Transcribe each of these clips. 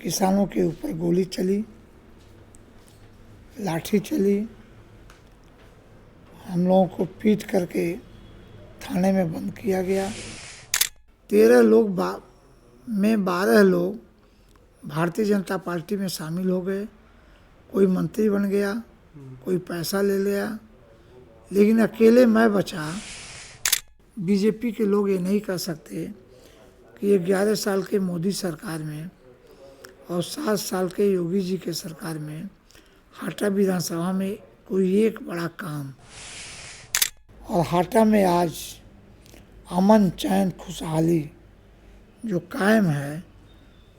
किसानों के ऊपर गोली चली, लाठी चली, हम लोगों को पीट करके थाने में बंद किया गया। 13 लोग में 12 लोग भारतीय जनता पार्टी में शामिल हो गए। कोई मंत्री बन गया, कोई पैसा ले लिया, लेकिन अकेले मैं बचा। बीजेपी के लोग ये नहीं कह सकते कि 11 साल के मोदी सरकार में और 7 साल के योगी जी के सरकार में हाटा विधानसभा में कोई एक बड़ा काम, और हाटा में आज अमन चैन खुशहाली जो कायम है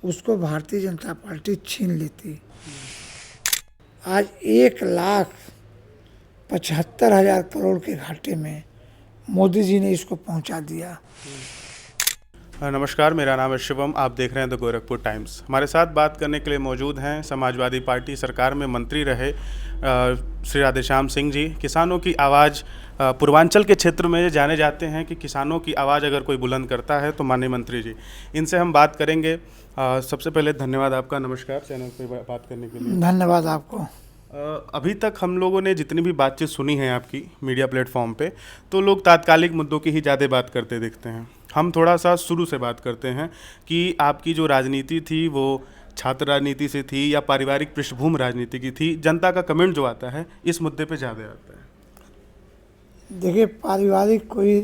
उसको भारतीय जनता पार्टी छीन लेती। आज 1,75,000 करोड़ के घाटे में मोदी जी ने इसको पहुंचा दिया। नमस्कार, मेरा नाम है शिवम। आप देख रहे हैं द गोरखपुर टाइम्स। हमारे साथ बात करने के लिए मौजूद हैं समाजवादी पार्टी सरकार में मंत्री रहे श्री राधेश्याम सिंह जी। किसानों की आवाज़ पूर्वांचल के क्षेत्र में जाने जाते हैं कि किसानों की आवाज़ अगर कोई बुलंद करता है तो माननीय मंत्री जी, इनसे हम बात करेंगे। सबसे पहले धन्यवाद आपका, नमस्कार चैनल पे बात करने के लिए। धन्यवाद आपको। अभी तक हम लोगों ने जितनी भी बातचीत सुनी है आपकी मीडिया प्लेटफॉर्म पे, तो लोग तात्कालिक मुद्दों की ही ज़्यादा बात करते दिखते हैं। हम थोड़ा सा शुरू से बात करते हैं कि आपकी जो राजनीति थी वो छात्र राजनीति से थी या पारिवारिक पृष्ठभूमि राजनीति की थी। जनता का कमेंट जो आता है इस मुद्दे पे ज़्यादा आता है। देखिए, पारिवारिक कोई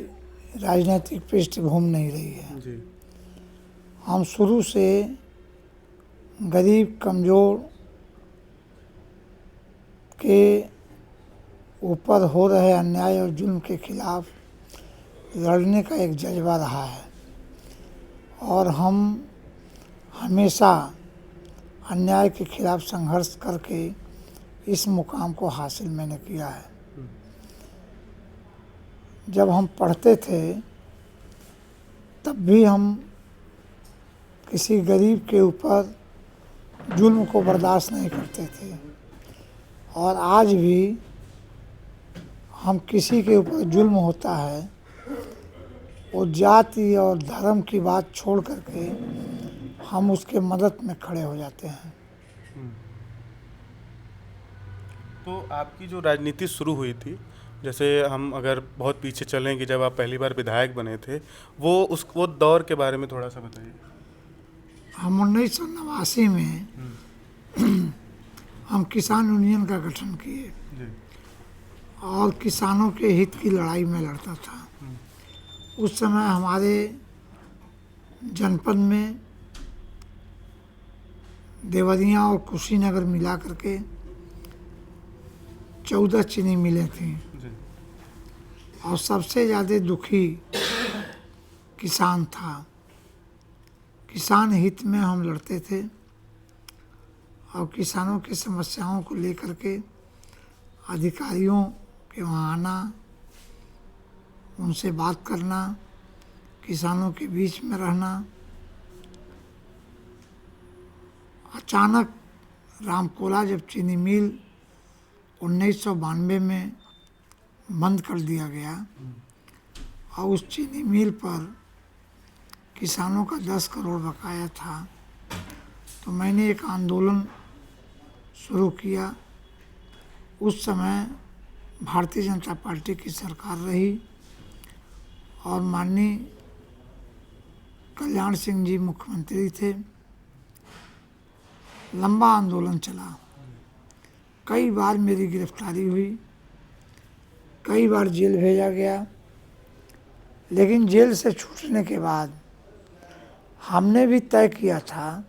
राजनीतिक पृष्ठभूमि नहीं रही है जी। हम शुरू से गरीब कमज़ोर के ऊपर हो रहे अन्याय और जुल्म के खिलाफ लड़ने का एक जज्बा रहा है, और हम हमेशा अन्याय के खिलाफ संघर्ष करके इस मुकाम को हासिल मैंने किया है। जब हम पढ़ते थे तब भी हम किसी गरीब के ऊपर जुल्म को बर्दाश्त नहीं करते थे, और आज भी हम किसी के ऊपर जुल्म होता है वो जाति और धर्म की बात छोड़ करके हम उसके मदद में खड़े हो जाते हैं। तो आपकी जो राजनीति शुरू हुई थी, जैसे हम अगर बहुत पीछे चलें कि जब आप पहली बार विधायक बने थे, वो दौर के बारे में थोड़ा सा बताइए। हम 1989 में हम किसान यूनियन का गठन किए और किसानों के हित की लड़ाई में लड़ता था। उस समय हमारे जनपद में देवरिया और कुशीनगर मिला करके 14 चीनी मिलें थीं, और सबसे ज़्यादा दुखी किसान था। किसान हित में हम लड़ते थे और किसानों की समस्याओं को लेकर के अधिकारियों के वहाँ आना, उनसे बात करना, किसानों के बीच में रहना। अचानक रामकोला जब चीनी मिल 1992 में बंद कर दिया गया और उस चीनी मिल पर किसानों का 10 करोड़ बकाया था, तो मैंने एक आंदोलन शुरू किया। उस समय भारतीय जनता पार्टी की सरकार रही और माननीय कल्याण सिंह जी मुख्यमंत्री थे। लंबा आंदोलन चला, कई बार मेरी गिरफ्तारी हुई, कई बार जेल भेजा गया, लेकिन जेल से छूटने के बाद हमने भी तय किया था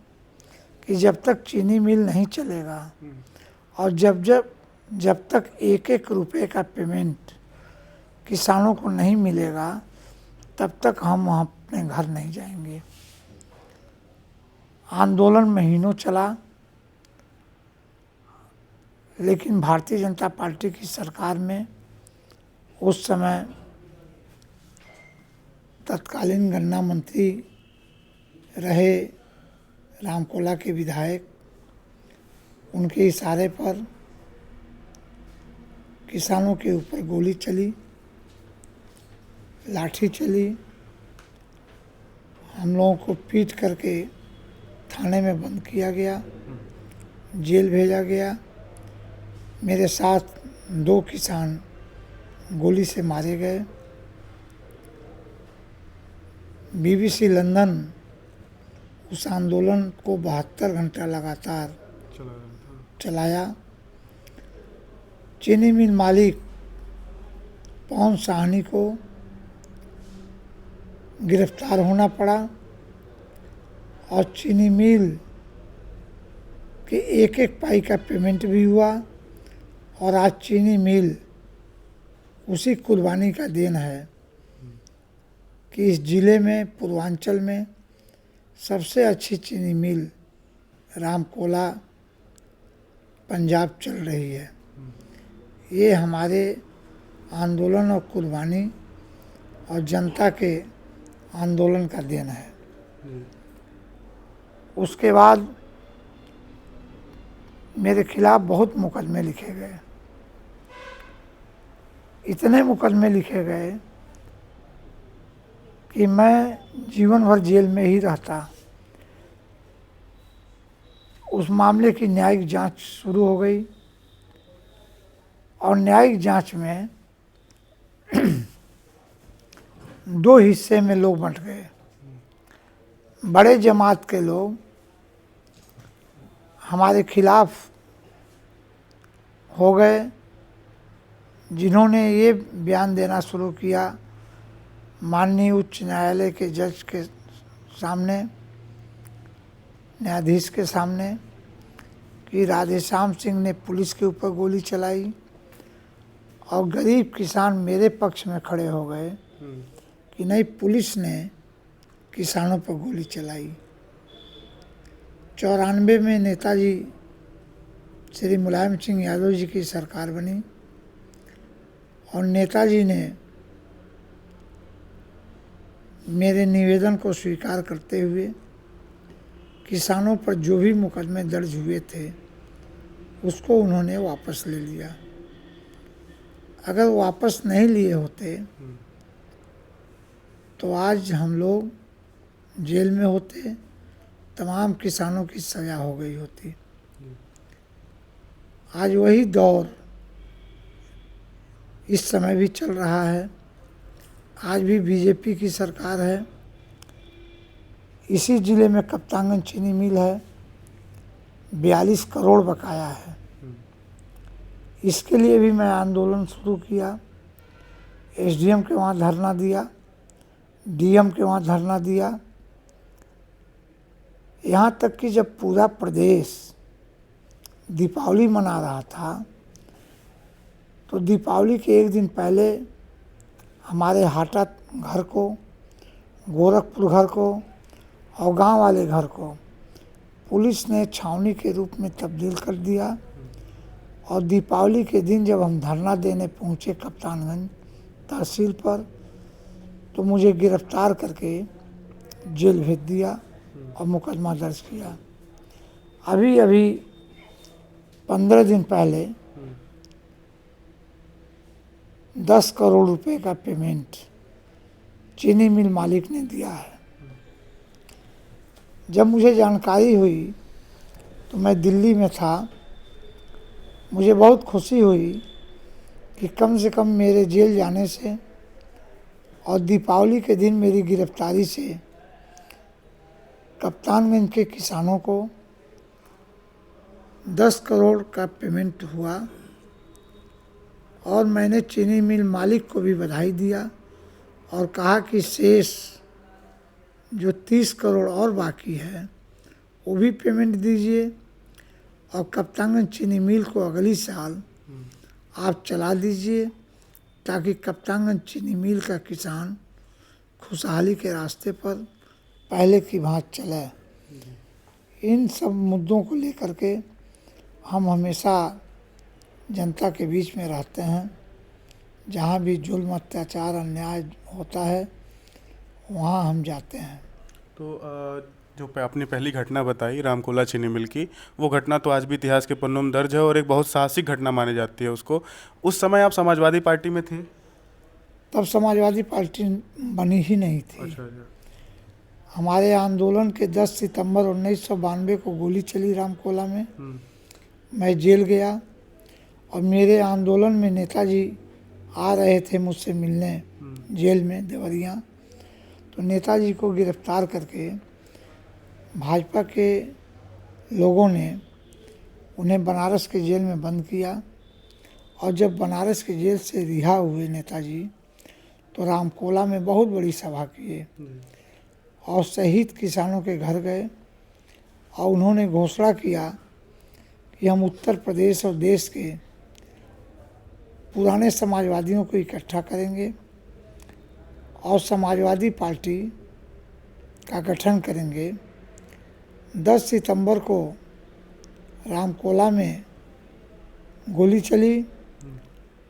कि जब तक चीनी मिल नहीं चलेगा और जब तक 1-1 रुपए का पेमेंट किसानों को नहीं मिलेगा तब तक हम अपने घर नहीं जाएंगे। आंदोलन महीनों चला, लेकिन भारतीय जनता पार्टी की सरकार में उस समय तत्कालीन गन्ना मंत्री रहे रामकोला के विधायक, उनके इशारे पर किसानों के ऊपर गोली चली, लाठी चली, हम लोगों को पीट करके थाने में बंद किया गया, जेल भेजा गया। मेरे साथ 2 किसान गोली से मारे गए। बीबीसी लंदन उस आंदोलन को 72 घंटा लगातार चलाया। चीनी मिल मालिक पवन साहनी को गिरफ्तार होना पड़ा और चीनी मिल के एक पाई का पेमेंट भी हुआ। और आज चीनी मिल उसी कुर्बानी का देन है कि इस ज़िले में, पूर्वांचल में सबसे अच्छी चीनी मिल रामकोला पंजाब चल रही है। ये हमारे आंदोलन और कुर्बानी और जनता के आंदोलन का देन है। उसके बाद मेरे खिलाफ बहुत मुकदमे लिखे गए। इतने मुकदमे लिखे गए कि मैं जीवन भर जेल में ही रहता। उस मामले की न्यायिक जांच शुरू हो गई और न्यायिक जांच में 2 हिस्से में लोग बंट गए। बड़े जमात के लोग हमारे खिलाफ हो गए, जिन्होंने ये बयान देना शुरू किया माननीय उच्च न्यायालय के जज के सामने, न्यायाधीश के सामने, कि राधेश्याम सिंह ने पुलिस के ऊपर गोली चलाई। और गरीब किसान मेरे पक्ष में खड़े हो गए कि नहीं, पुलिस ने किसानों पर गोली चलाई। 94 में नेताजी श्री मुलायम सिंह यादव जी की सरकार बनी और नेताजी ने मेरे निवेदन को स्वीकार करते हुए किसानों पर जो भी मुकदमे दर्ज हुए थे उसको उन्होंने वापस ले लिया। अगर वापस नहीं लिए होते तो आज हम लोग जेल में होते, तमाम किसानों की सजा हो गई होती। आज वही दौर इस समय भी चल रहा है। आज भी बीजेपी की सरकार है। इसी ज़िले में कप्तानगंज चीनी मिल है, 42 करोड़ बकाया है। इसके लिए भी मैं आंदोलन शुरू किया। एसडीएम के वहाँ धरना दिया, डीएम के वहाँ धरना दिया। यहाँ तक कि जब पूरा प्रदेश दीपावली मना रहा था तो दीपावली के एक दिन पहले हमारे हाटा घर को, गोरखपुर घर को और गांव वाले घर को पुलिस ने छावनी के रूप में तब्दील कर दिया। और दीपावली के दिन जब हम धरना देने पहुंचे कप्तानगंज तहसील पर तो मुझे गिरफ्तार करके जेल भेज दिया और मुकदमा दर्ज किया। अभी 15 दिन पहले 10 करोड़ रुपए का पेमेंट चीनी मिल मालिक ने दिया है। जब मुझे जानकारी हुई तो मैं दिल्ली में था। मुझे बहुत खुशी हुई कि कम से कम मेरे जेल जाने से और दीपावली के दिन मेरी गिरफ्तारी से कप्तानगंज के किसानों को 10 करोड़ का पेमेंट हुआ। और मैंने चीनी मिल मालिक को भी बधाई दिया और कहा कि शेष जो 30 करोड़ और बाकी है वो भी पेमेंट दीजिए और कप्तानगंज चीनी मिल को अगली साल आप चला दीजिए ताकि कप्तानगंज चीनी मिल का किसान खुशहाली के रास्ते पर पहले की भांति चले। इन सब मुद्दों को लेकर के हम हमेशा जनता के बीच में रहते हैं। जहाँ भी जुल्म, अत्याचार, अन्याय होता है वहाँ हम जाते हैं। तो जो आपने पहली घटना बताई रामकोला चीनी मिल की, वो घटना तो आज भी इतिहास के पन्नों में दर्ज है और एक बहुत साहसिक घटना मानी जाती है उसको। उस समय आप समाजवादी पार्टी में थे? तब समाजवादी पार्टी बनी ही नहीं थी। अच्छा। हमारे आंदोलन के 10 सितंबर 1992 को गोली चली रामकोला में। मैं जेल गया और मेरे आंदोलन में नेताजी आ रहे थे मुझसे मिलने जेल में देवरिया। तो नेताजी को गिरफ्तार करके भाजपा के लोगों ने उन्हें बनारस के जेल में बंद किया और जब बनारस के जेल से रिहा हुए नेताजी तो रामकोला में बहुत बड़ी सभा किए और शहीद किसानों के घर गए और उन्होंने घोषणा किया कि हम उत्तर प्रदेश और देश के पुराने समाजवादियों को इकट्ठा करेंगे और समाजवादी पार्टी का गठन करेंगे। 10 सितंबर को रामकोला में गोली चली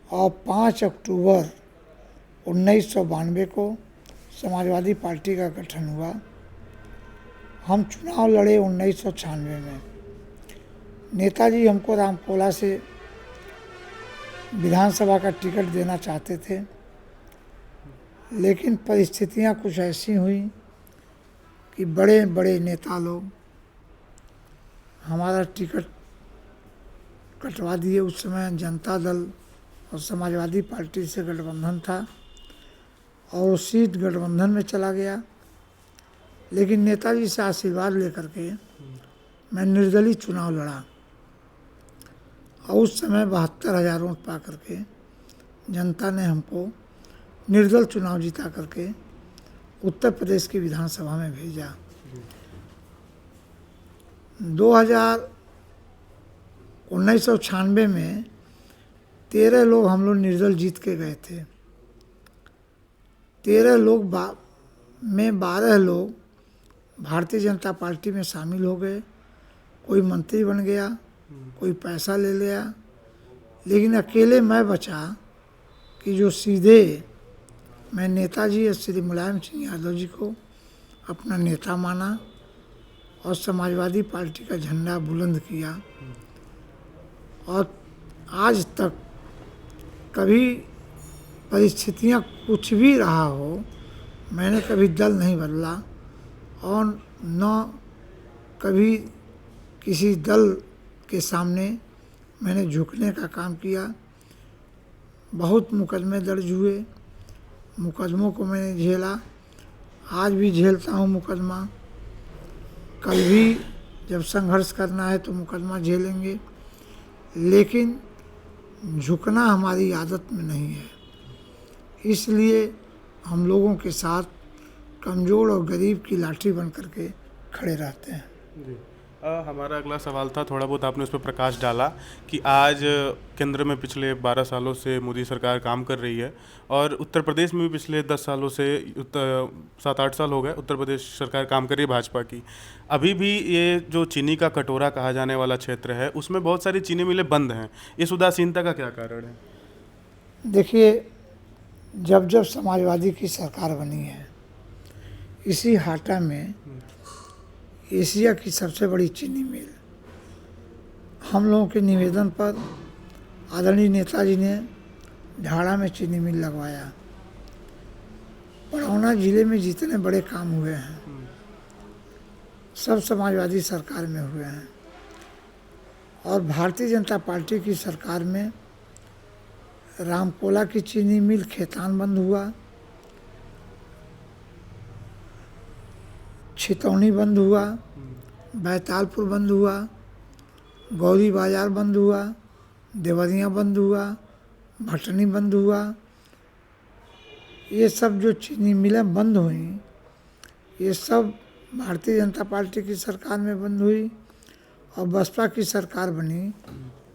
और 5 अक्टूबर 1992 को समाजवादी पार्टी का गठन हुआ। हम चुनाव लड़े 1996 में। नेताजी हमको रामकोला से विधानसभा का टिकट देना चाहते थे, लेकिन परिस्थितियां कुछ ऐसी हुई कि बड़े बड़े नेता लोग हमारा टिकट कटवा दिए। उस समय जनता दल और समाजवादी पार्टी से गठबंधन था और वो सीट गठबंधन में चला गया। लेकिन नेताजी से आशीर्वाद लेकर के मैं निर्दलीय चुनाव लड़ा और उस समय 72,000 वोट पा करके जनता ने हमको निर्दल चुनाव जीता करके उत्तर प्रदेश की विधानसभा में भेजा। 1996 में 13 लोग हम लोग निर्दल जीत के गए थे। 13 लोग में 12 लोग भारतीय जनता पार्टी में शामिल हो गए। कोई मंत्री बन गया, कोई पैसा ले लिया, लेकिन अकेले मैं बचा कि जो सीधे मैं नेताजी श्री मुलायम सिंह यादव जी को अपना नेता माना और समाजवादी पार्टी का झंडा बुलंद किया। और आज तक कभी परिस्थितियां कुछ भी रहा हो, मैंने कभी दल नहीं बदला और न कभी किसी दल के सामने मैंने झुकने का काम किया। बहुत मुकदमे दर्ज हुए, मुकदमों को मैंने झेला, आज भी झेलता हूँ मुकदमा। कल भी जब संघर्ष करना है तो मुकदमा झेलेंगे, लेकिन झुकना हमारी आदत में नहीं है। इसलिए हम लोगों के साथ कमज़ोर और गरीब की लाठी बन करके खड़े रहते हैं। हमारा अगला सवाल था, थोड़ा बहुत आपने उस पर प्रकाश डाला कि आज केंद्र में पिछले 12 सालों से मोदी सरकार काम कर रही है और उत्तर प्रदेश में भी पिछले 10 सालों से 7-8 साल हो गए उत्तर प्रदेश सरकार काम कर रही है भाजपा की। अभी भी ये जो चीनी का कटोरा कहा जाने वाला क्षेत्र है उसमें बहुत सारी चीनी मिलें बंद हैं। इस उदासीनता का क्या कारण है? देखिए, जब जब समाजवादी की सरकार बनी है, इसी हाटा में एशिया की सबसे बड़ी चीनी मिल हम लोगों के निवेदन पर आदरणीय नेताजी ने ढाड़ा में चीनी मिल लगवाया। पड़ौना जिले में जितने बड़े काम हुए हैं सब समाजवादी सरकार में हुए हैं और भारतीय जनता पार्टी की सरकार में रामकोला की चीनी मिल खेतान बंद हुआ, छितौनी बंद हुआ, बैतालपुर बंद हुआ, गौरी बाजार बंद हुआ, देवरिया बंद हुआ, भटनी बंद हुआ। ये सब जो चीनी मिलें बंद हुई, ये सब भारतीय जनता पार्टी की सरकार में बंद हुई और बसपा की सरकार बनी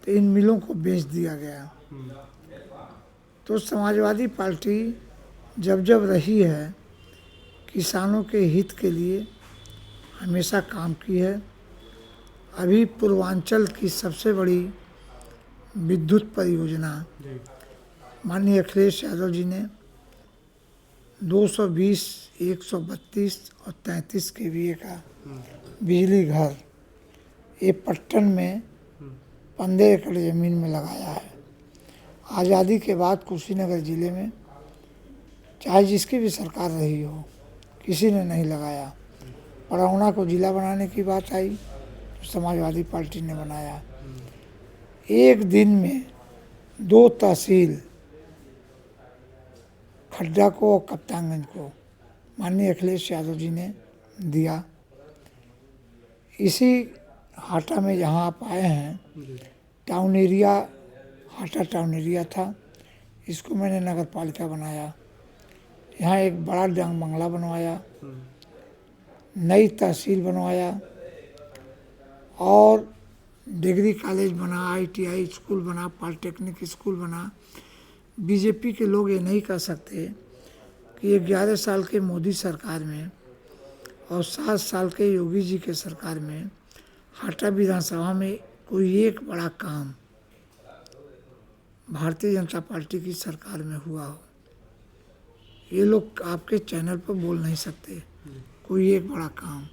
तो इन मिलों को बेच दिया गया। तो समाजवादी पार्टी जब जब रही है किसानों के हित के लिए हमेशा काम की है। अभी पूर्वांचल की सबसे बड़ी विद्युत परियोजना माननीय अखिलेश यादव जी ने 220, 132 और 33 केवीए का बिजली घर ये पट्टन में 15 एकड़ ज़मीन में लगाया है। आज़ादी के बाद कुशीनगर ज़िले में चाहे जिसकी भी सरकार रही हो, किसी ने नहीं लगाया। पड़ौना को जिला बनाने की बात आई तो समाजवादी पार्टी ने बनाया। एक दिन में 2 तहसील खड्डा को और कप्तानगंज को माननीय अखिलेश यादव जी ने दिया। इसी हाटा में जहाँ आप आए हैं, town area, Hata town area था, इसको मैंने नगर पालिका बनाया। यहाँ एक बड़ा डांग बंगला बनवाया, नई तहसील बनवाया और डिग्री कॉलेज बना, ITI स्कूल बना, पॉलिटेक्निक स्कूल बना। बीजेपी के लोग ये नहीं कह सकते कि 11 साल के मोदी सरकार में और 7 साल के योगी जी के सरकार में हाटा विधानसभा में कोई एक बड़ा काम भारतीय जनता पार्टी की सरकार में हुआ हो। ये लोग आपके चैनल पर बोल नहीं सकते कोई एक बड़ा काम।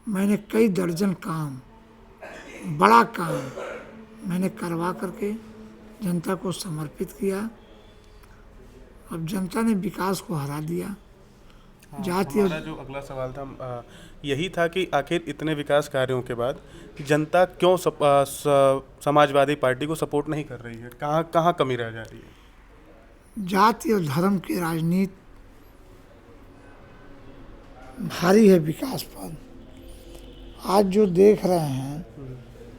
मैंने कई दर्जन काम, बड़ा काम मैंने करवा करके जनता को समर्पित किया। अब जनता ने विकास को हरा दिया। जाति हमारा जो अगला सवाल था यही था कि आखिर इतने विकास कार्यों के बाद जनता क्यों समाजवादी पार्टी को सपोर्ट नहीं कर रही है? कहाँ कहाँ कमी रह जा रही है? जाति और धर्म की राजनीति भारी है विकास पर। आज जो देख रहे हैं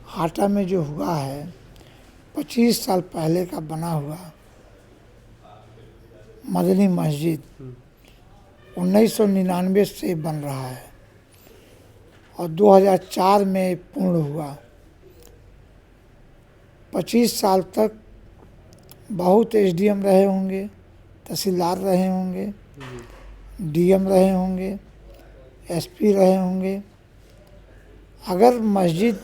हाटा में जो हुआ है, 25 साल पहले का बना हुआ मदनी मस्जिद 1999 से बन रहा है और 2004 में पूर्ण हुआ। 25 साल तक बहुत SDM रहे होंगे, तहसीलदार रहे होंगे, DM रहे होंगे, SP रहे होंगे। अगर मस्जिद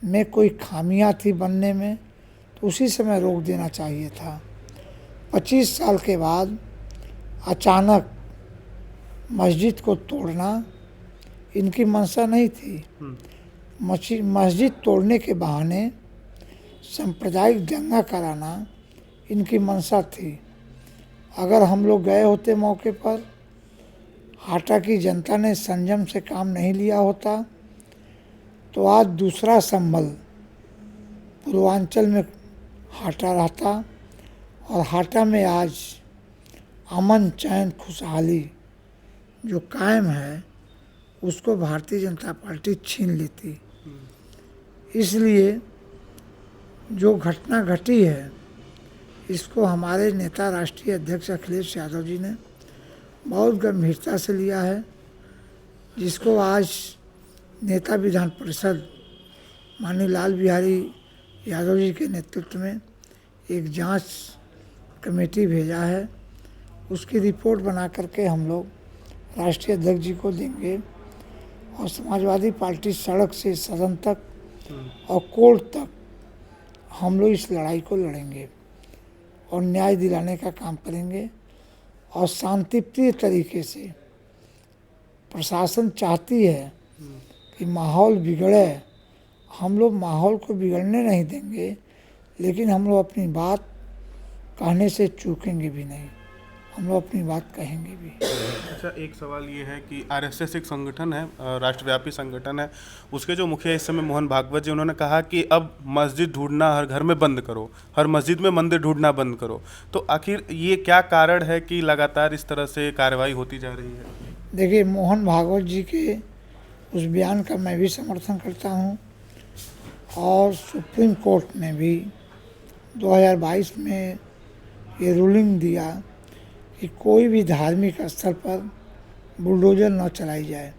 में कोई खामियां थी बनने में तो उसी समय रोक देना चाहिए था। 25 साल के बाद अचानक मस्जिद को तोड़ना इनकी मंशा नहीं थी। मस्जिद तोड़ने के बहाने सांप्रदायिक दंगा कराना इनकी मंशा थी। अगर हम लोग गए होते मौके पर, हाटा की जनता ने संयम से काम नहीं लिया होता तो आज दूसरा संभल पूर्वांचल में हाटा रहता और हाटा में आज अमन, चैन, खुशहाली जो कायम है उसको भारतीय जनता पार्टी छीन लेती। इसलिए जो घटना घटी है इसको हमारे नेता राष्ट्रीय अध्यक्ष अखिलेश यादव जी ने बहुत गंभीरता से लिया है, जिसको आज नेता विधान परिषद माननीय लाल बिहारी यादव जी के नेतृत्व में एक जांच कमेटी भेजा है। उसकी रिपोर्ट बना करके हम लोग राष्ट्रीय अध्यक्ष जी को देंगे और समाजवादी पार्टी सड़क से सदन तक और कोर्ट तक हम लोग इस लड़ाई को लड़ेंगे और न्याय दिलाने का काम करेंगे। और शांतिप्रिय तरीके से प्रशासन चाहती है कि माहौल बिगड़े, हम लोग माहौल को बिगड़ने नहीं देंगे, लेकिन हम लोग अपनी बात कहने से चूकेंगे भी नहीं, हम लोग अपनी बात कहेंगे भी। अच्छा, एक सवाल ये है कि RSS एक संगठन है, राष्ट्रव्यापी संगठन है, उसके जो मुखिया इस समय मोहन भागवत जी, उन्होंने कहा कि अब मस्जिद ढूंढना हर घर में बंद करो, हर मस्जिद में मंदिर ढूंढना बंद करो। तो आखिर ये क्या कारण है कि लगातार इस तरह से कार्रवाई होती जा रही है? देखिए, मोहन भागवत जी के उस बयान का मैं भी समर्थन करता हूँ और सुप्रीम कोर्ट ने भी 2022 में ये रूलिंग दिया कि कोई भी धार्मिक स्थल पर बुलडोजर न चलाई जाए।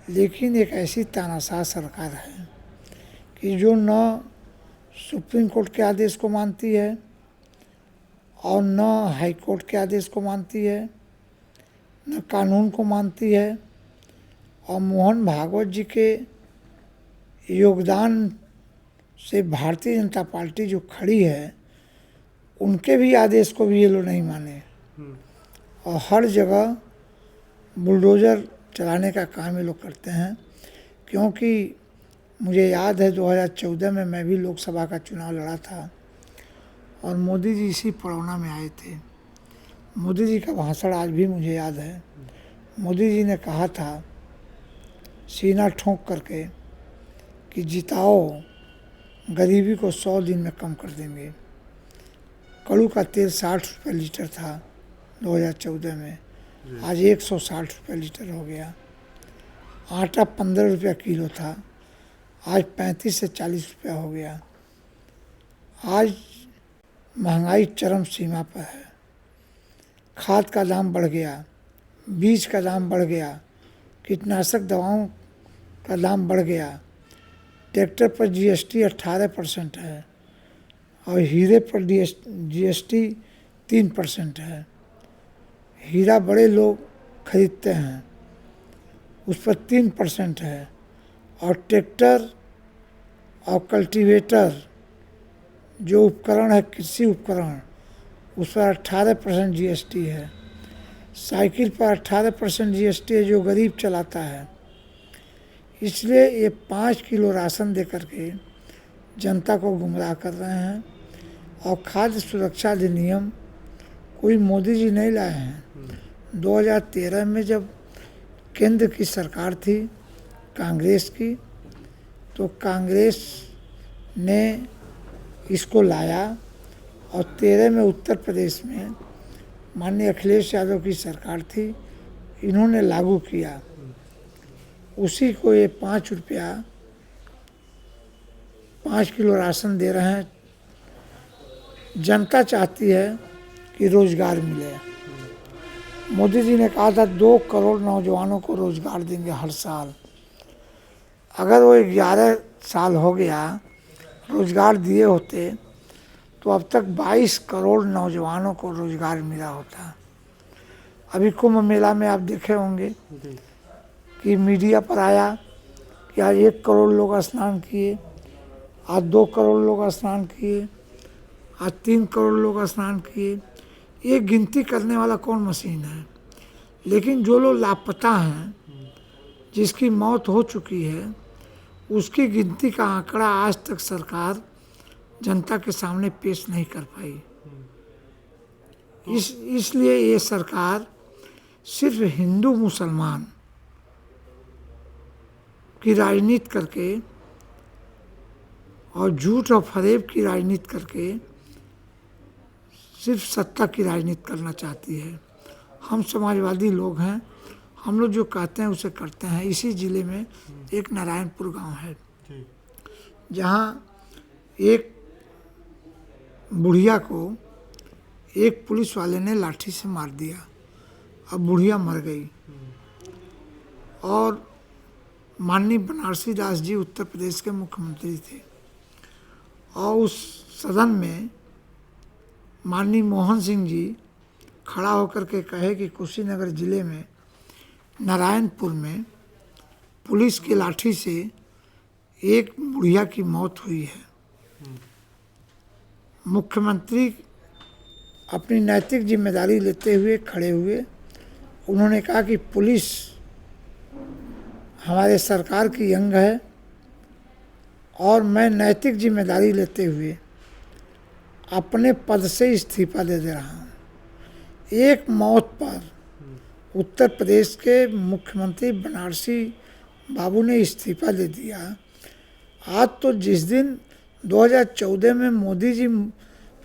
लेकिन एक ऐसी तानाशाह सरकार है कि जो न सुप्रीम कोर्ट के आदेश को मानती है और न हाई कोर्ट के आदेश को मानती है, न कानून को मानती है। और मोहन भागवत जी के योगदान से भारतीय जनता पार्टी जो खड़ी है, उनके भी आदेश को भी ये लोग नहीं माने और हर जगह बुलडोज़र चलाने का काम ये लोग करते हैं। क्योंकि मुझे याद है 2014 में मैं भी लोकसभा का चुनाव लड़ा था और मोदी जी इसी पड़ौना में आए थे। मोदी जी का भाषण आज भी मुझे याद है। मोदी जी ने कहा था सीना ठोंक करके कि जिताओ, गरीबी को 100 दिन में कम कर देंगे। कड़ू का तेल 60 रुपये लीटर था 2014 में, आज 160 रुपये लीटर हो गया। आटा 15 रुपया किलो था, आज 35 से 40 रुपया हो गया। आज महंगाई चरम सीमा पर है। खाद का दाम बढ़ गया, बीज का दाम बढ़ गया, कीटनाशक दवाओं का दाम बढ़ गया। ट्रैक्टर पर जीएसटी 18% है और हीरे पर जीएसटी 3% है। हीरा बड़े लोग खरीदते हैं, उस पर 3% है। और ट्रैक्टर और कल्टीवेटर जो उपकरण है, कृषि उपकरण, उस पर 18% जीएसटी है। साइकिल पर 18% जीएसटी है जो गरीब चलाता है। इसलिए ये 5 किलो राशन दे करके जनता को गुमराह कर रहे हैं। और खाद्य सुरक्षा अधिनियम कोई मोदी जी नहीं लाए हैं। 2013 में जब केंद्र की सरकार थी कांग्रेस की, तो कांग्रेस ने इसको लाया और 13 में उत्तर प्रदेश में माननीय अखिलेश यादव की सरकार थी, इन्होंने लागू किया। उसी को ये 5 रुपया 5 किलो राशन दे रहे हैं। जनता चाहती है कि रोजगार मिले। मोदी जी ने कहा था 2 करोड़ नौजवानों को रोजगार देंगे हर साल। अगर वो 11 साल हो गया रोजगार दिए होते तो अब तक 22 करोड़ नौजवानों को रोजगार मिला होता। अभी कुंभ मेला में आप देखे होंगे कि मीडिया पर आया कि आज 1 करोड़ लोग स्नान किए, आज 2 करोड़ लोग स्नान किए, आज 3 करोड़ लोग स्नान किए। ये गिनती करने वाला कौन मशीन है? लेकिन जो लोग लापता हैं, जिसकी मौत हो चुकी है, उसकी गिनती का आंकड़ा आज तक सरकार जनता के सामने पेश नहीं कर पाई। इसलिए ये सरकार सिर्फ हिंदू मुसलमान की राजनीति करके और झूठ और फरेब की राजनीति करके सिर्फ सत्ता की राजनीति करना चाहती है। हम समाजवादी लोग हैं, हम लोग जो कहते हैं उसे करते हैं। इसी ज़िले में एक नारायणपुर गांव है जहां एक बुढ़िया को एक पुलिस वाले ने लाठी से मार दिया। अब बुढ़िया मर गई और माननीय बनारसी दास जी उत्तर प्रदेश के मुख्यमंत्री थे और उस सदन में माननीय मोहन सिंह जी खड़ा होकर के कहे कि कुशीनगर ज़िले में नारायणपुर में पुलिस की लाठी से एक बुढ़िया की मौत हुई है। मुख्यमंत्री अपनी नैतिक जिम्मेदारी लेते हुए खड़े हुए, उन्होंने कहा कि पुलिस हमारे सरकार की अंग है और मैं नैतिक जिम्मेदारी लेते हुए अपने पद से इस्तीफा दे रहा हूँ। एक मौत पर उत्तर प्रदेश के मुख्यमंत्री बनारसी बाबू ने इस्तीफा दे दिया। आज तो जिस दिन 2014 में मोदी जी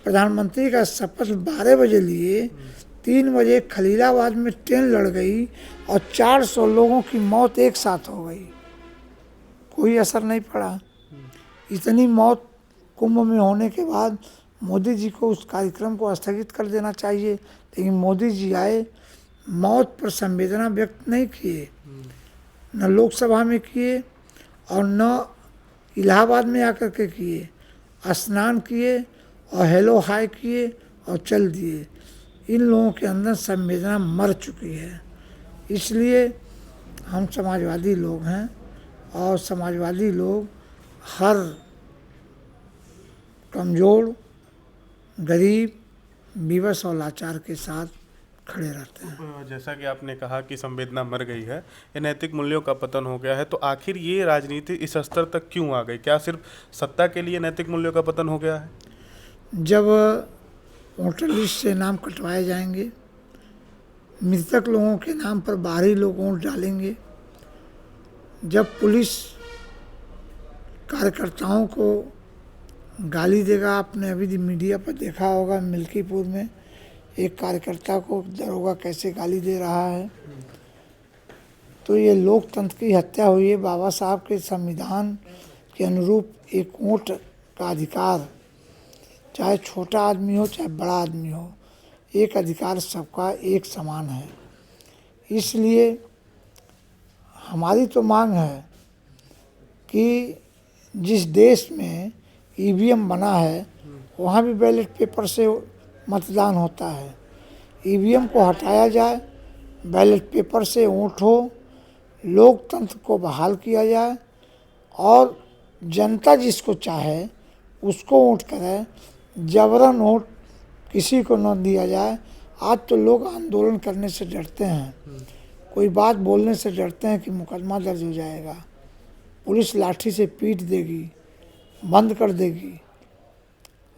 प्रधानमंत्री का शपथ 12 बजे लिए, 3 बजे खलीलाबाद में ट्रेन लड़ गई और 400 लोगों की मौत एक साथ हो गई। कोई असर नहीं पड़ा। इतनी मौत कुंभ में होने के बाद मोदी जी को उस कार्यक्रम को स्थगित कर देना चाहिए, लेकिन मोदी जी आए, मौत पर संवेदना व्यक्त नहीं किए, न लोकसभा में किए और न इलाहाबाद में आकर के किए। स्नान किए और हेलो हाय किए और चल दिए। इन लोगों के अंदर संवेदना मर चुकी है। इसलिए हम समाजवादी लोग हैं और समाजवादी लोग हर कमज़ोर, गरीब, विवश और लाचार के साथ खड़े रहते हैं। जैसा कि आपने कहा कि संवेदना मर गई है, ये नैतिक मूल्यों का पतन हो गया है, तो आखिर ये राजनीति इस स्तर तक क्यों आ गई? क्या सिर्फ सत्ता के लिए नैतिक मूल्यों का पतन हो गया है? जब वोटर लिस्ट से नाम कटवाए जाएंगे, मृतक लोगों के नाम पर बाहरी लोग वोट डालेंगे, जब पुलिस कार्यकर्ताओं को गाली देगा, आपने अभी मीडिया पर देखा होगा मिल्कीपुर में एक कार्यकर्ता को दरोगा कैसे गाली दे रहा है। तो ये लोकतंत्र की हत्या हुई है। बाबा साहब के संविधान के अनुरूप एक वोट का अधिकार, चाहे छोटा आदमी हो चाहे बड़ा आदमी हो, एक अधिकार सबका एक समान है। इसलिए हमारी तो मांग है कि जिस देश में ईवीएम बना है वहाँ भी बैलेट पेपर से मतदान होता है। ईवीएम को हटाया जाए, बैलेट पेपर से वोट हो, लोकतंत्र को बहाल किया जाए और जनता जिसको चाहे उसको वोट करे, जबरन वोट किसी को न दिया जाए। आज तो लोग आंदोलन करने से डरते हैं, कोई बात बोलने से डरते हैं कि मुकदमा दर्ज हो जाएगा, पुलिस लाठी से पीट देगी, बंद कर देगी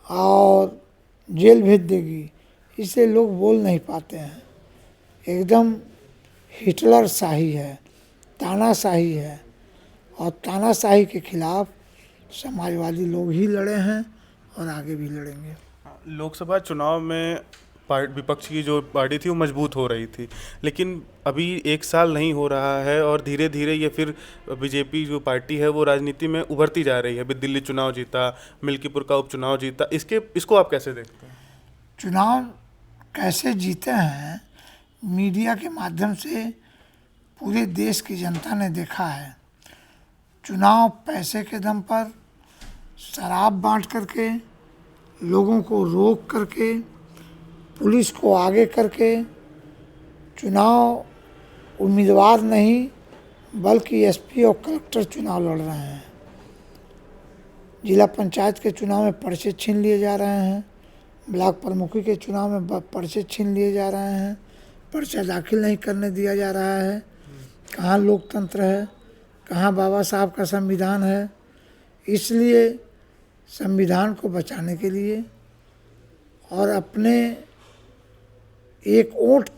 और जेल भेज देगी। इससे लोग बोल नहीं पाते हैं। एकदम हिटलर शाही है, तानाशाही है और तानाशाही के खिलाफ समाजवादी लोग ही लड़े हैं और आगे भी लड़ेंगे। लोकसभा चुनाव में विपक्ष की जो पार्टी थी वो मजबूत हो रही थी, लेकिन अभी 1 साल नहीं हो रहा है और धीरे धीरे ये फिर बीजेपी जो पार्टी है वो राजनीति में उभरती जा रही है। अभी दिल्ली चुनाव जीता, मिल्कीपुर का उपचुनाव जीता, इसको आप कैसे देखते हैं? चुनाव कैसे जीते हैं, मीडिया के माध्यम से पूरे देश की जनता ने देखा है। चुनाव पैसे के दम पर, शराब बांट करके, लोगों को रोक करके, पुलिस को आगे करके, चुनाव उम्मीदवार नहीं बल्कि एसपी और कलेक्टर चुनाव लड़ रहे हैं। जिला पंचायत के चुनाव में पर्चे छीन लिए जा रहे हैं, ब्लॉक प्रमुखी के चुनाव में पर्चे छीन लिए जा रहे हैं, पर्चा दाखिल नहीं करने दिया जा रहा है। कहाँ लोकतंत्र है, कहाँ बाबा साहब का संविधान है। इसलिए संविधान को बचाने के लिए और अपने एक वोट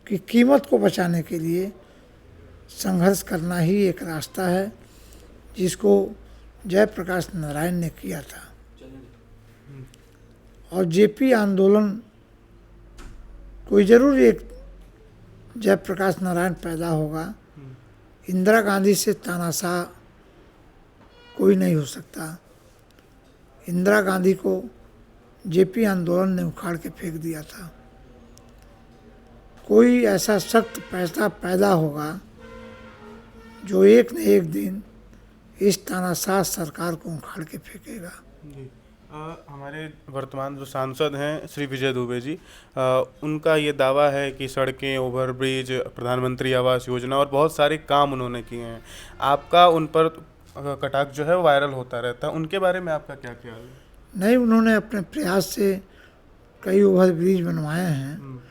की कीमत को बचाने के लिए संघर्ष करना ही एक रास्ता है, जिसको जयप्रकाश नारायण ने किया था। और जेपी आंदोलन कोई ज़रूर एक जयप्रकाश नारायण पैदा होगा। इंदिरा गांधी से तानाशाह कोई नहीं हो सकता। इंदिरा गांधी को जेपी आंदोलन ने उखाड़ के फेंक दिया था। कोई ऐसा सख्त पैसा पैदा होगा जो एक न एक दिन इस तानाशाह सरकार को उखाड़ के फेंकेगा। हमारे वर्तमान जो सांसद हैं श्री विजय दुबे जी, उनका ये दावा है कि सड़कें, ओवरब्रिज, प्रधानमंत्री आवास योजना और बहुत सारे काम उन्होंने किए हैं। आपका उन पर कटाक्ष जो है वो वायरल होता रहता है, उनके बारे में आपका क्या ख्याल है? नहीं, उन्होंने अपने प्रयास से कई ओवरब्रिज बनवाए हैं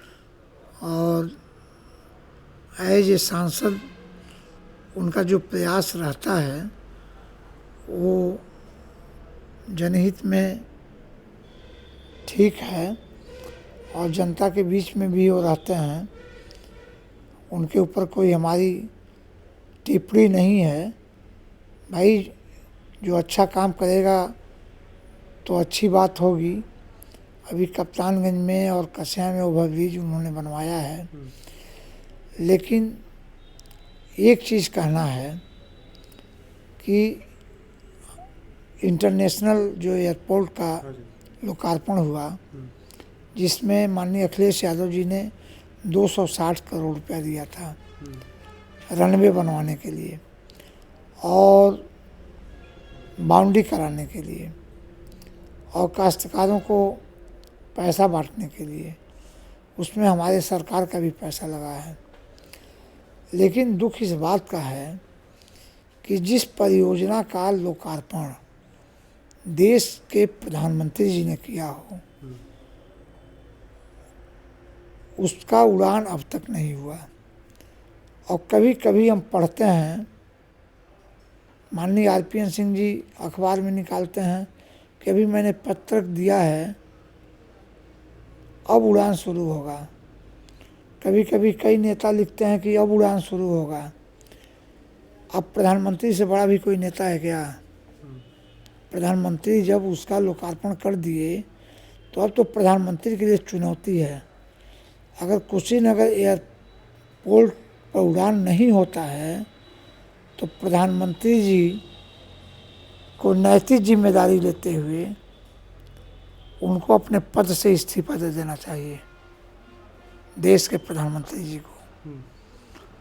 और एज ए सांसद उनका जो प्रयास रहता है वो जनहित में ठीक है और जनता के बीच में भी वो रहते हैं। उनके ऊपर कोई हमारी टिप्पणी नहीं है। भाई जो अच्छा काम करेगा तो अच्छी बात होगी। अभी कप्तानगंज में और कसिया में ओवरब्रिज उन्होंने बनवाया है, लेकिन एक चीज़ कहना है कि इंटरनेशनल जो एयरपोर्ट का लोकार्पण हुआ, जिसमें माननीय अखिलेश यादव जी ने 260 करोड़ रुपया दिया था रनवे बनवाने के लिए और बाउंड्री कराने के लिए और काश्तकारों को पैसा बांटने के लिए, उसमें हमारे सरकार का भी पैसा लगा है। लेकिन दुख इस बात का है कि जिस परियोजना का लोकार्पण देश के प्रधानमंत्री जी ने किया हो, उसका उड़ान अब तक नहीं हुआ। और कभी कभी हम पढ़ते हैं, माननीय आरपीएन सिंह जी अखबार में निकालते हैं कि अभी मैंने पत्रक दिया है, अब उड़ान शुरू होगा। कभी कभी कई नेता लिखते हैं कि अब उड़ान शुरू होगा। अब प्रधानमंत्री से बड़ा भी कोई नेता है क्या? प्रधानमंत्री जब उसका लोकार्पण कर दिए तो अब तो प्रधानमंत्री के लिए चुनौती है। अगर कुशीनगर एयरपोर्ट पर उड़ान नहीं होता है तो प्रधानमंत्री जी को नैतिक जिम्मेदारी लेते हुए उनको अपने पद से इस्तीफा दे देना चाहिए, देश के प्रधानमंत्री जी को,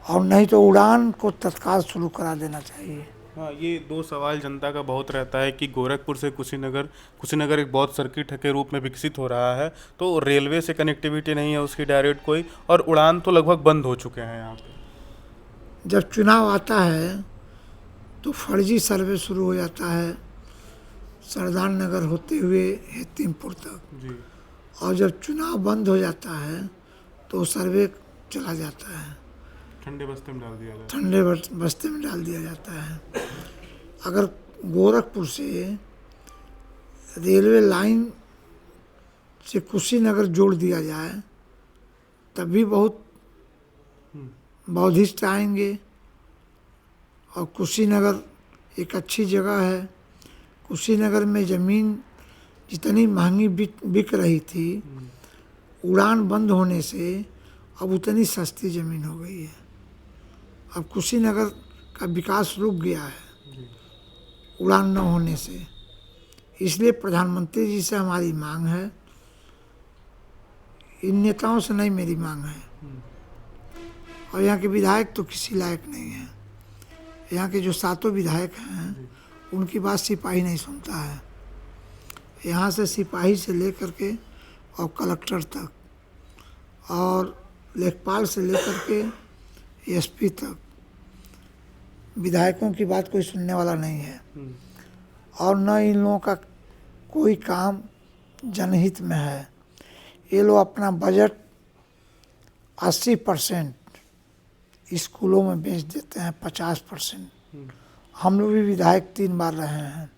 और नहीं तो उड़ान को तत्काल शुरू करा देना चाहिए। हाँ, ये दो सवाल जनता का बहुत रहता है कि गोरखपुर से कुशीनगर, कुशीनगर एक बहुत सर्किट के रूप में विकसित हो रहा है, तो रेलवे से कनेक्टिविटी नहीं है उसकी डायरेक्ट कोई, और उड़ान तो लगभग बंद हो चुके हैं यहाँ पे। जब चुनाव आता है तो फर्जी सर्वे शुरू हो जाता है, सरदार नगर होते हुए हेतिमपुर तक, जी। और जब चुनाव बंद हो जाता है तो सर्वे चला जाता है, ठंडे बस्ते में डाल दिया जाए। ठंडे बस्ते में डाल दिया जाता है। अगर गोरखपुर से रेलवे लाइन से कुशीनगर जोड़ दिया जाए तब भी बहुत बौद्धिस्ट आएंगे, और कुशीनगर एक अच्छी जगह है। कुशीनगर में ज़मीन जितनी महंगी बिक रही थी, उड़ान बंद होने से अब उतनी सस्ती ज़मीन हो गई है। अब कुशीनगर का विकास रुक गया है उड़ान न होने से। इसलिए प्रधानमंत्री जी से हमारी मांग है, इन नेताओं से नहीं मेरी मांग है। और यहाँ के विधायक तो किसी लायक नहीं है। यहाँ के जो 7 विधायक हैं उनकी बात सिपाही नहीं सुनता है। यहाँ से सिपाही से लेकर के और कलेक्टर तक और लेखपाल से लेकर के एसपी तक विधायकों की बात कोई सुनने वाला नहीं है। और न इन लोगों का कोई काम जनहित में है। ये लोग अपना बजट 80% स्कूलों में बेच देते हैं, 50%। हम लोग भी विधायक 3 बार रहे हैं,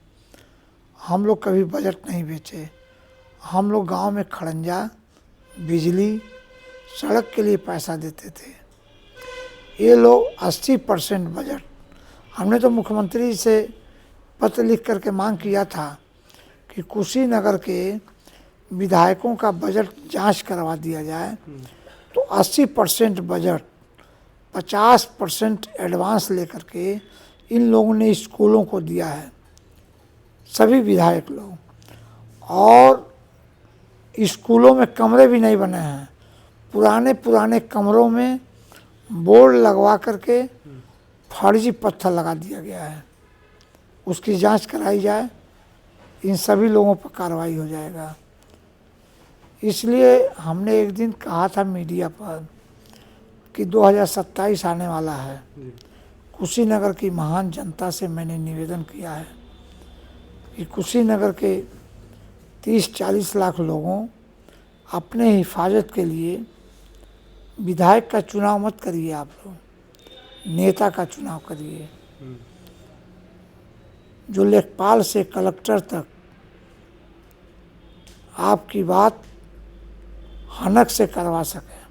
हम लोग कभी बजट नहीं बेचे। हम लोग गांव में खड़ंजा, बिजली, सड़क के लिए पैसा देते थे। ये लोग 80% बजट। हमने तो मुख्यमंत्री से पत्र लिख करके मांग किया था कि कुशीनगर के विधायकों का बजट जांच करवा दिया जाए, तो 80% बजट 50% एडवांस लेकर के इन लोगों ने स्कूलों को दिया है, सभी विधायक लोग। और स्कूलों में कमरे भी नहीं बने हैं, पुराने कमरों में बोर्ड लगवा करके फर्जी पत्थर लगा दिया गया है। उसकी जांच कराई जाए, इन सभी लोगों पर कार्रवाई हो जाएगा। इसलिए हमने एक दिन कहा था मीडिया पर कि 2027 आने वाला है। कुशीनगर की महान जनता से मैंने निवेदन किया है कि कुशीनगर के 30-40 लाख लोगों अपने हिफाजत के लिए विधायक का चुनाव मत करिए, आप लोग नेता का चुनाव करिए, जो लेखपाल से कलेक्टर तक आपकी बात हनक से करवा सके,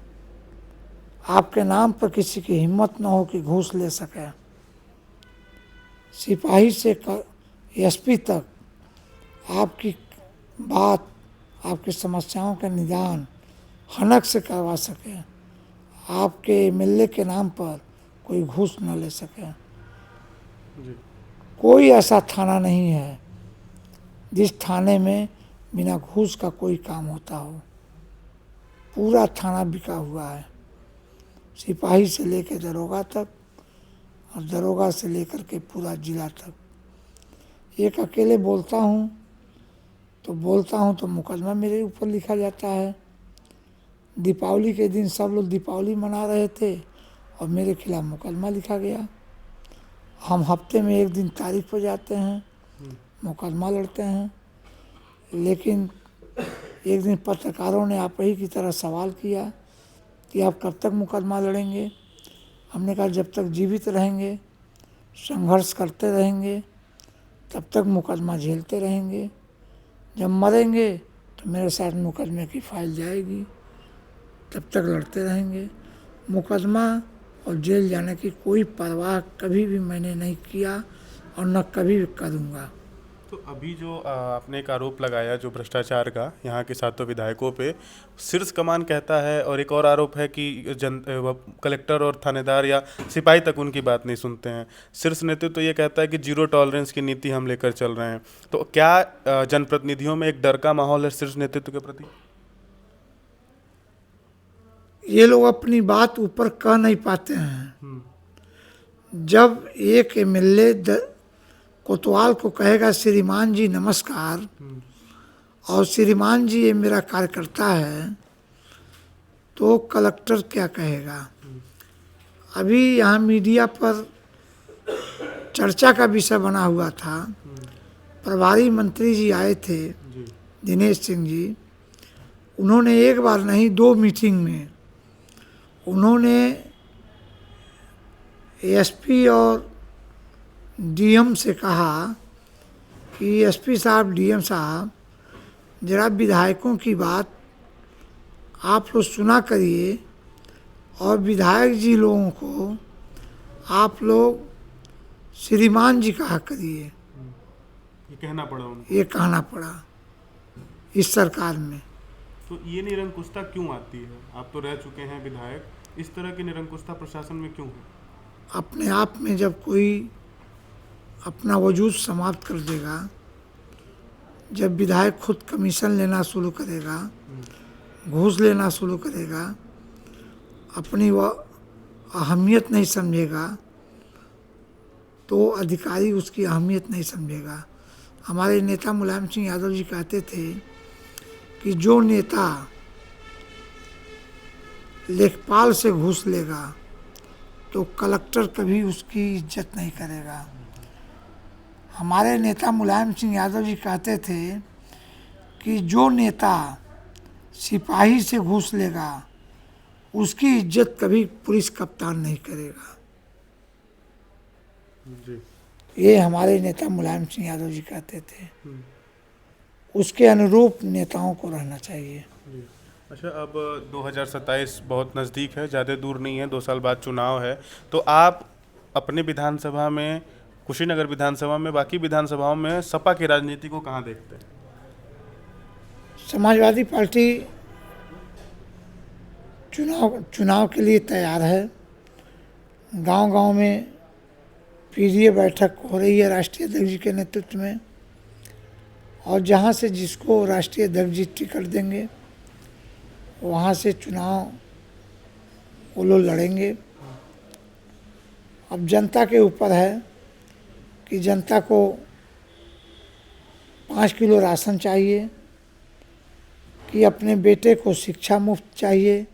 आपके नाम पर किसी की हिम्मत न हो कि घूस ले सके। सिपाही से एसपी तक आपकी बात, आपकी समस्याओं का निदान हनक से करवा सके, आपके एमएलए के नाम पर कोई घूस न ले सके। कोई ऐसा थाना नहीं है जिस थाने में बिना घूस का कोई काम होता हो। पूरा थाना बिका हुआ है, सिपाही से लेकर दरोगा तक और दरोगा से लेकर के पूरा जिला तक। एक अकेले बोलता हूँ तो मुकदमा मेरे ऊपर लिखा जाता है। दीपावली के दिन सब लोग दीपावली मना रहे थे और मेरे खिलाफ मुकदमा लिखा गया। हम हफ्ते में एक दिन तारीख पर जाते हैं, मुकदमा लड़ते हैं। लेकिन एक दिन पत्रकारों ने आप ही की तरह सवाल किया कि आप कब तक मुकदमा लड़ेंगे। हमने कहा जब तक जीवित रहेंगे, संघर्ष करते रहेंगे, तब तक मुकदमा झेलते रहेंगे। जब मरेंगे तो मेरे साथ मुकदमे की फाइल जाएगी, तब तक लड़ते रहेंगे। मुकदमा और जेल जाने की कोई परवाह कभी भी मैंने नहीं किया और न कभी भी करूँगा। तो अभी जो आपने एक आरोप लगाया जो भ्रष्टाचार का यहाँ के सातों विधायकों पे, शीर्ष कमान कहता है, और एक और आरोप है कि कलेक्टर और थानेदार या सिपाही तक उनकी बात नहीं सुनते हैं। शीर्ष नेतृत्व तो ये कहता है कि जीरो टॉलरेंस की नीति हम लेकर चल रहे हैं। तो क्या जनप्रतिनिधियों में एक डर का माहौल है शीर्ष नेतृत्व के प्रति? ये लोग अपनी बात ऊपर कह नहीं पाते हैं। जब एक एमएलए कोतवाल को कहेगा श्रीमान जी नमस्कार, और श्रीमान जी ये मेरा कार्यकर्ता है, तो कलेक्टर क्या कहेगा? अभी यहाँ मीडिया पर चर्चा का विषय बना हुआ था। प्रभारी मंत्री जी आए थे, दिनेश सिंह जी। उन्होंने एक बार नहीं 2 मीटिंग में उन्होंने एसपी और डीएम से कहा कि एसपी साहब, डीएम साहब, जरा विधायकों की बात आप लोग सुना करिए और विधायक जी लोगों को आप लोग श्रीमान जी कहा करिए। ये कहना पड़ा उनको? ये कहना पड़ा इस सरकार में। तो ये निरंकुशता क्यों आती है? आप तो रह चुके हैं विधायक, इस तरह की निरंकुशता प्रशासन में क्यों है? अपने आप में जब कोई अपना वजूद समाप्त कर देगा, जब विधायक खुद कमीशन लेना शुरू करेगा, घूस लेना शुरू करेगा, अपनी वह अहमियत नहीं समझेगा, तो अधिकारी उसकी अहमियत नहीं समझेगा। हमारे नेता मुलायम सिंह यादव जी कहते थे कि जो नेता लेखपाल से घूस लेगा तो कलेक्टर कभी उसकी इज्जत नहीं करेगा। हमारे नेता मुलायम सिंह यादव जी कहते थे कि जो नेता सिपाही से घूस लेगा उसकी इज्जत कभी पुलिस कप्तान नहीं करेगा। जी। ये हमारे नेता मुलायम सिंह यादव जी कहते थे। उसके अनुरूप नेताओं को रहना चाहिए। अच्छा, अब 2027 बहुत नज़दीक है, ज़्यादा दूर नहीं है, 2 साल बाद चुनाव है। तो आप अपने विधानसभा में, कुशीनगर विधानसभा में, बाकी विधानसभाओं में सपा की राजनीति को कहाँ देखते हैं? समाजवादी पार्टी चुनाव के लिए तैयार है। गांव-गांव में पीडीए बैठक हो रही है राष्ट्रीय अध्यक्ष जी के नेतृत्व में, और जहां से जिसको राष्ट्रीय अध्यक्ष जी टिकट देंगे वहां से चुनाव वो लोग लड़ेंगे। अब जनता के ऊपर है कि जनता को 5 किलो राशन चाहिए, कि अपने बेटे को शिक्षा मुफ्त चाहिए,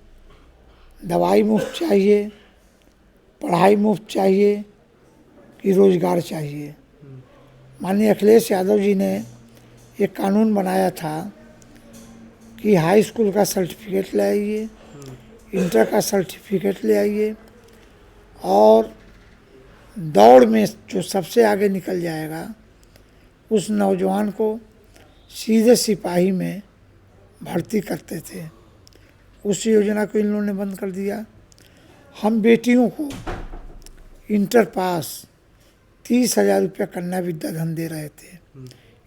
दवाई मुफ्त चाहिए, पढ़ाई मुफ्त चाहिए, कि रोजगार चाहिए। माननीय अखिलेश यादव जी ने एक कानून बनाया था कि हाई स्कूल का सर्टिफिकेट ले आइए, इंटर का सर्टिफिकेट ले आइए, और दौड़ में जो सबसे आगे निकल जाएगा उस नौजवान को सीधे सिपाही में भर्ती करते थे। उस योजना को इन लोगों ने बंद कर दिया। हम बेटियों को इंटर पास 30,000 रुपया कन्या विद्या धन दे रहे थे,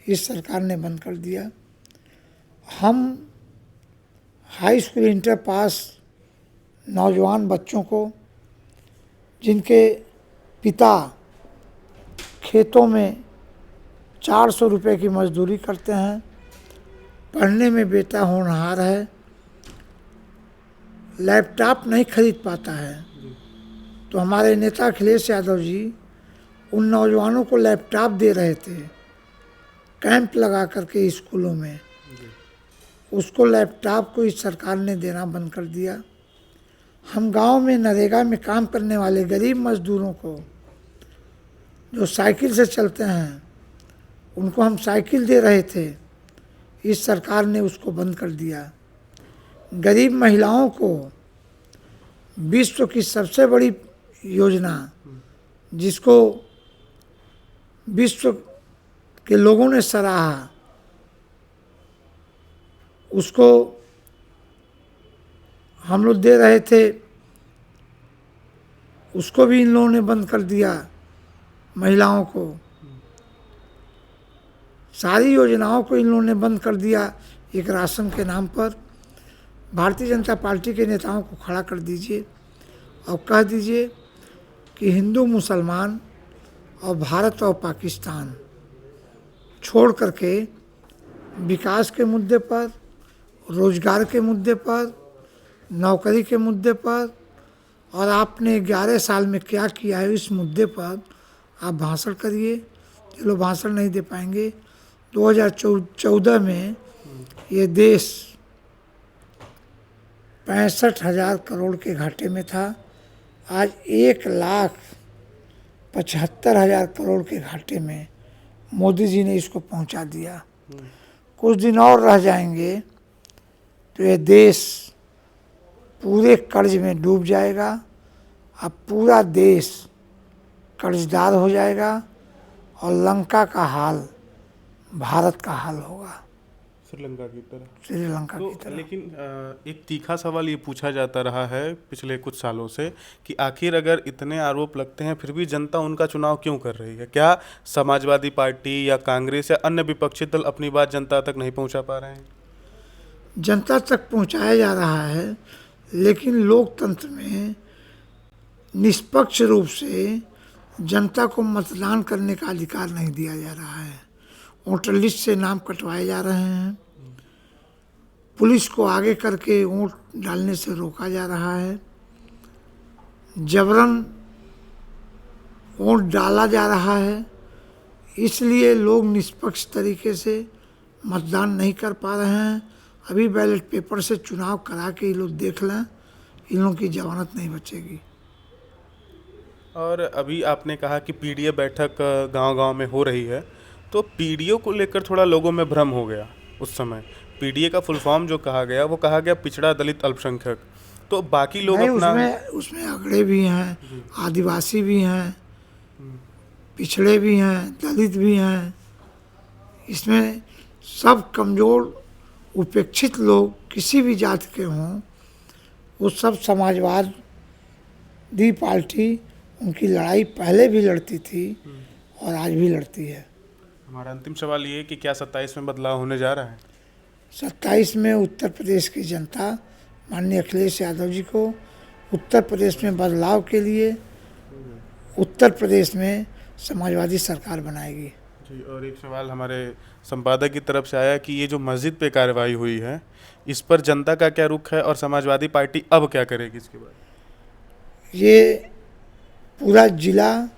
इस सरकार ने बंद कर दिया। हम हाई स्कूल इंटर पास नौजवान बच्चों को जिनके पिता खेतों में 400 रुपये की मजदूरी करते हैं, पढ़ने में बेटा होनहार है, लैपटॉप नहीं खरीद पाता है, तो हमारे नेता अखिलेश यादव जी उन नौजवानों को लैपटॉप दे रहे थे कैंप लगा करके स्कूलों में। उसको लैपटॉप को इस सरकार ने देना बंद कर दिया। हम गांव में नरेगा में काम करने वाले गरीब मजदूरों को जो साइकिल से चलते हैं उनको हम साइकिल दे रहे थे, इस सरकार ने उसको बंद कर दिया। गरीब महिलाओं को विश्व की सबसे बड़ी योजना, जिसको विश्व के लोगों ने सराहा, उसको हम लोग दे रहे थे उसको भी इन लोगों ने बंद कर दिया। महिलाओं को, सारी योजनाओं को इन लोगों ने बंद कर दिया एक राशन के नाम पर। भारतीय जनता पार्टी के नेताओं को खड़ा कर दीजिए और कह दीजिए कि हिंदू मुसलमान और भारत और पाकिस्तान छोड़ करके विकास के मुद्दे पर, रोजगार के मुद्दे पर, नौकरी के मुद्दे पर और आपने 11 साल में क्या किया है इस मुद्दे पर आप भाषण करिए। चलो भाषण नहीं दे पाएंगे। 2014 में ये देश 65,000 करोड़ के घाटे में था। आज 1,75,000 करोड़ के घाटे में मोदी जी ने इसको पहुंचा दिया। कुछ दिन और रह जाएंगे तो ये देश पूरे कर्ज में डूब जाएगा। अब पूरा देश कर्जदार हो जाएगा और लंका का हाल भारत का हाल होगा, श्रीलंका की तरह। श्रीलंका की तरह। लेकिन एक तीखा सवाल ये पूछा जाता रहा है पिछले कुछ सालों से कि आखिर अगर इतने आरोप लगते हैं फिर भी जनता उनका चुनाव क्यों कर रही है? क्या समाजवादी पार्टी या कांग्रेस या अन्य विपक्षी दल अपनी बात जनता तक नहीं पहुंचा पा रहे हैं? जनता तक पहुंचाया जा रहा है, लेकिन लोकतंत्र में निष्पक्ष रूप से जनता को मतदान करने का अधिकार नहीं दिया जा रहा है। वोटर लिस्ट से नाम कटवाए जा रहे हैं। पुलिस को आगे करके वोट डालने से रोका जा रहा है। जबरन वोट डाला जा रहा है। इसलिए लोग निष्पक्ष तरीके से मतदान नहीं कर पा रहे हैं। अभी बैलेट पेपर से चुनाव करा के ये लोग देख लें, इन लोगों की जमानत नहीं बचेगी। और अभी आपने कहा कि पीडीए बैठक गांव-गांव में हो रही है, तो पीडीओ को लेकर थोड़ा लोगों में भ्रम हो गया उस समय। पीडीए का फुल फॉर्म जो कहा गया वो कहा गया पिछड़ा दलित अल्पसंख्यक। तो बाकी लोग नहीं, अपना उसमें अगड़े भी हैं, आदिवासी भी हैं, पिछड़े भी हैं, दलित भी हैं। इसमें सब कमज़ोर उपेक्षित लोग किसी भी जाति के हों, वो सब समाजवादी पार्टी उनकी लड़ाई पहले भी लड़ती थी और आज भी लड़ती है। हमारा अंतिम सवाल ये है कि क्या 27 में बदलाव होने जा रहा है? 27 में उत्तर प्रदेश की जनता माननीय अखिलेश यादव जी को उत्तर प्रदेश में बदलाव के लिए उत्तर प्रदेश में समाजवादी सरकार बनाएगी। जी, और एक सवाल हमारे संपादक की तरफ से आया कि ये जो मस्जिद पे कार्रवाई हुई है, इस पर जनता का क्या रुख है और समाजवादी पार्टी अब क्या करेगी इसके बाद? ये पूरा जिला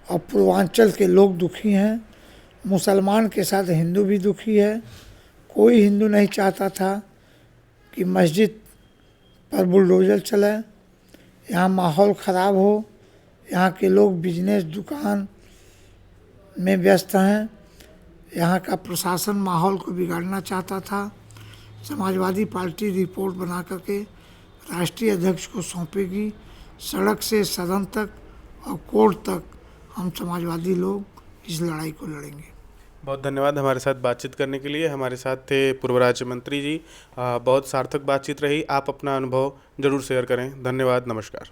और पूर्वांचल के लोग दुखी हैं। मुसलमान के साथ हिंदू भी दुखी है। कोई हिंदू नहीं चाहता था कि मस्जिद पर बुलडोजर चले, यहाँ माहौल ख़राब हो, यहाँ के लोग बिजनेस दुकान में व्यस्त हैं। यहाँ का प्रशासन माहौल को बिगाड़ना चाहता था। समाजवादी पार्टी रिपोर्ट बना करके राष्ट्रीय अध्यक्ष को सौंपेगी। सड़क से सदन तक और कोर्ट तक हम समाजवादी लोग इस लड़ाई को लड़ेंगे। बहुत धन्यवाद हमारे साथ बातचीत करने के लिए। हमारे साथ थे पूर्व राज्य मंत्री जी। बहुत सार्थक बातचीत रही। आप अपना अनुभव ज़रूर शेयर करें। धन्यवाद, नमस्कार।